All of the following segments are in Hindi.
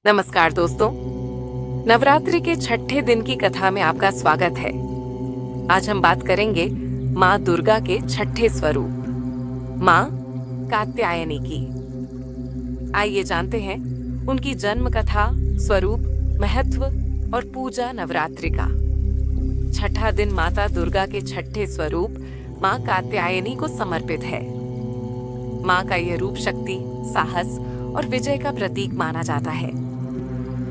नमस्कार दोस्तों। नवरात्रि के छठे दिन की कथा में आपका स्वागत है। आज हम बात करेंगे माँ दुर्गा के छठे स्वरूप माँ कात्यायनी की। आइए जानते हैं उनकी जन्म कथा, स्वरूप, महत्व और पूजा नवरात्रि का। छठा दिन माता दुर्गा के छठे स्वरूप माँ कात्यायनी को समर्पित है। माँ का यह रूप शक्ति, साहस और विजय का प्रतीक माना जाता है।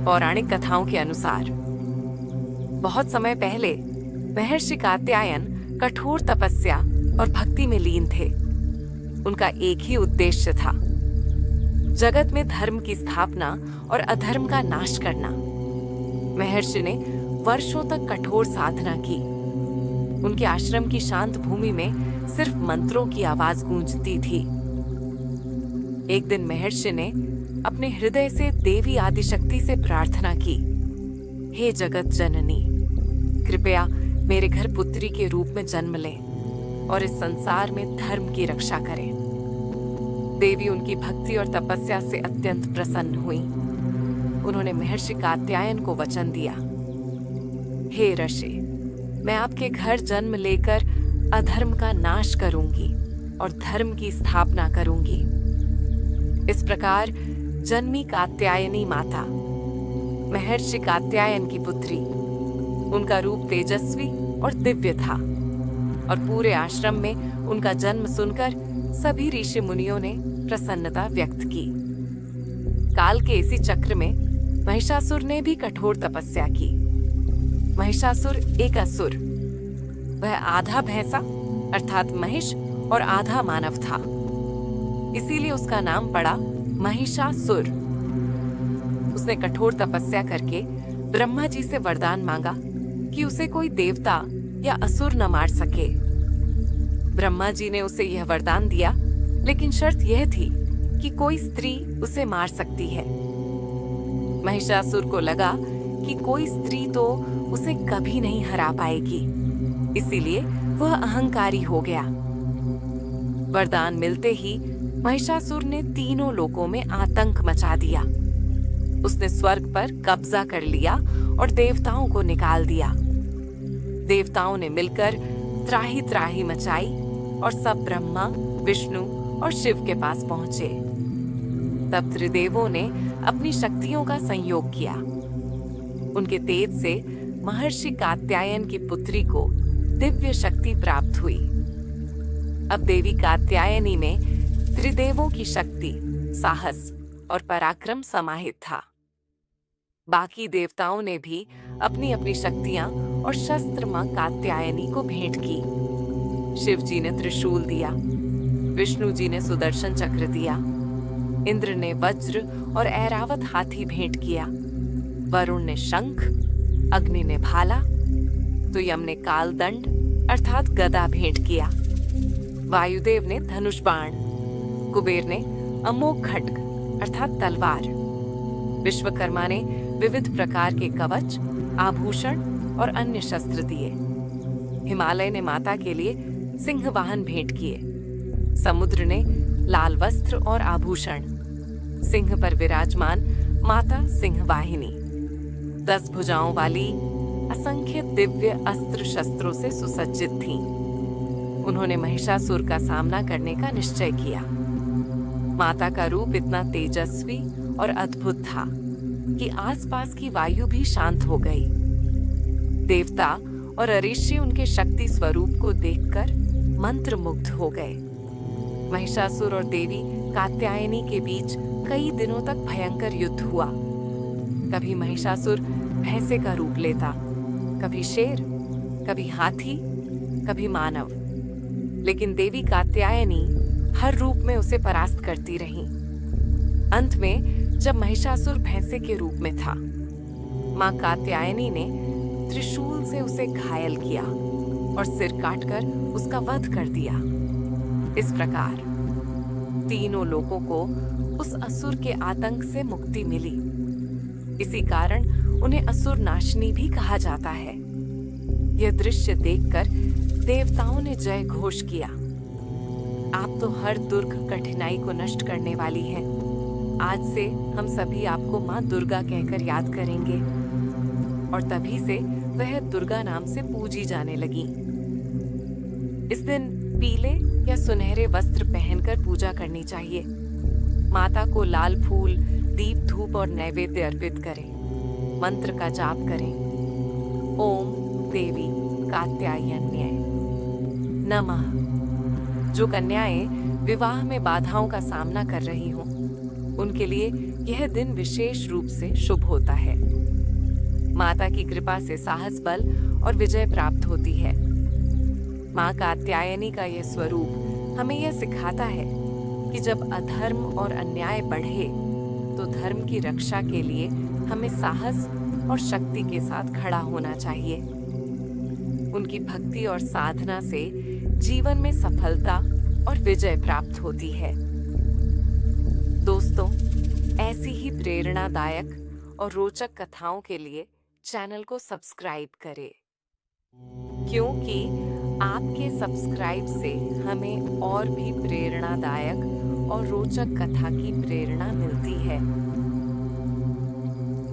पौराणिक कथाओं के अनुसार बहुत समय पहले महर्षि कात्यायन कठोर तपस्या और भक्ति में लीन थे। उनका एक ही उद्देश्य था, जगत में धर्म की स्थापना और अधर्म का नाश करना। महर्षि ने वर्षों तक कठोर साधना की। उनके आश्रम की शांत भूमि में सिर्फ मंत्रों की आवाज गूंजती थी। एक दिन महर्षि ने अपने हृदय से देवी आदिशक्ति से प्रार्थना की, हे जगत जननी, कृपया मेरे घर पुत्री के रूप में जन्म लें और इस संसार में धर्म की रक्षा करें। देवी उनकी भक्ति और तपस्या से अत्यंत प्रसन्न हुई। उन्होंने महर्षि कात्यायन को वचन दिया, हे ऋषि, मैं आपके घर जन्म लेकर अधर्म का नाश करूंगी और धर्म की स्थापना करूंगी। इस प्रकार जन्मी कात्यायनी माता, महर्षि कात्यायन की पुत्री। उनका रूप तेजस्वी और दिव्य था और पूरे आश्रम में उनका जन्म सुनकर सभी ऋषि मुनियों ने प्रसन्नता व्यक्त की। काल के इसी चक्र में महिषासुर ने भी कठोर तपस्या की। महिषासुर एक असुर, वह आधा भैंसा अर्थात महिष और आधा मानव था। इसीलिए उसका नाम पड़ा महिषासुर। उसने कठोर तपस्या करके ब्रह्मा जी से वरदान मांगा कि उसे कोई देवता या असुर न मार सके। ब्रह्मा जी ने उसे यह वरदान दिया, लेकिन शर्त यह थी कि कोई स्त्री उसे मार सकती है। महिषासुर को लगा कि कोई स्त्री तो उसे कभी नहीं हरा पाएगी, इसीलिए वह अहंकारी हो गया। वरदान मिलते ही महिषासुर ने तीनों लोकों में आतंक मचा दिया। उसने स्वर्ग पर कब्जा कर लिया और देवताओं को निकाल दिया। देवताओं ने मिलकर त्राही त्राही मचाई और सब ब्रह्मा, विष्णु और शिव के पास पहुंचे। तब त्रिदेवों ने अपनी शक्तियों का संयोग किया। उनके तेज से महर्षि कात्यायन की पुत्री को दिव्य शक्ति प्राप्त हुई। अब देवी कात्यायनी में त्रिदेवों की शक्ति, साहस और पराक्रम समाहित था। बाकी देवताओं ने भी अपनी अपनी शक्तियां और शस्त्र मां कात्यायनी को भेंट की। शिव जी ने त्रिशूल दिया, विष्णु जी ने सुदर्शन चक्र दिया, इंद्र ने वज्र और ऐरावत हाथी भेंट किया, वरुण ने शंख, अग्नि ने भाला, तो यम ने कालदंड अर्थात गदा भेंट किया, वायुदेव ने धनुष बाण, कुबेर ने अमोघ खड्ग अर्थात तलवार, विश्वकर्मा ने विविध प्रकार के कवच, आभूषण और अन्य शस्त्र दिए। हिमालय ने माता के लिए सिंह वाहन भेंट किए। समुद्र ने लाल वस्त्र और आभूषण। सिंह पर विराजमान माता सिंह वाहिनी 10 भुजाओं वाली असंख्य दिव्य अस्त्र शस्त्रों से सुसज्जित थीं। उन्होंने महिषासुर का सामना करने का निश्चय किया। माता का रूप इतना तेजस्वी और अद्भुत था कि आसपास की वायु भी शांत हो गई। देवता और ऋषि उनके शक्ति स्वरूप को देखकर मंत्रमुग्ध हो गए। महिषासुर और देवी कात्यायनी के बीच कई दिनों तक भयंकर युद्ध हुआ। कभी महिषासुर भैंसे का रूप लेता, कभी शेर, कभी हाथी, कभी मानव, लेकिन देवी कात्यायनी हर रूप में उसे परास्त करती रही। अंत में जब महिषासुर भैंसे के रूप में था, मां कात्यायनी ने त्रिशूल से उसे घायल किया और सिर काटकर उसका वध कर दिया। इस प्रकार तीनों लोगों को उस असुर के आतंक से मुक्ति मिली। इसी कारण उन्हें असुर नाशनी भी कहा जाता है। यह दृश्य देखकर देवताओं ने जय घोष किया। आप तो हर दुर्ग कठिनाई को नष्ट करने वाली हैं। आज से हम सभी आपको माँ दुर्गा कहकर याद करेंगे और तभी से वह दुर्गा नाम से पूजी जाने लगी। इस दिन पीले या सुनहरे वस्त्र पहनकर पूजा करनी चाहिए। माता को लाल फूल, दीप, धूप और नैवेद्य अर्पित करें। मंत्र का जाप करें। ओम देवी कात्यायन्यै नमः। जो कन्याएं विवाह में बाधाओं का सामना कर रही हों, उनके लिए यह दिन विशेष रूप से शुभ होता है। माता की कृपा से साहस, बल और विजय प्राप्त होती है। माँ कात्यायनी का यह स्वरूप हमें यह सिखाता है कि जब अधर्म और अन्याय बढ़े तो धर्म की रक्षा के लिए हमें साहस और शक्ति के साथ खड़ा होना चाहिए। उनकी भक्ति और साधना से जीवन में सफलता और विजय प्राप्त होती है। दोस्तों, ऐसी ही प्रेरणादायक और रोचक कथाओं के लिए चैनल को सब्सक्राइब करें, क्योंकि आपके सब्सक्राइब से हमें और भी प्रेरणादायक और रोचक कथा की प्रेरणा मिलती है।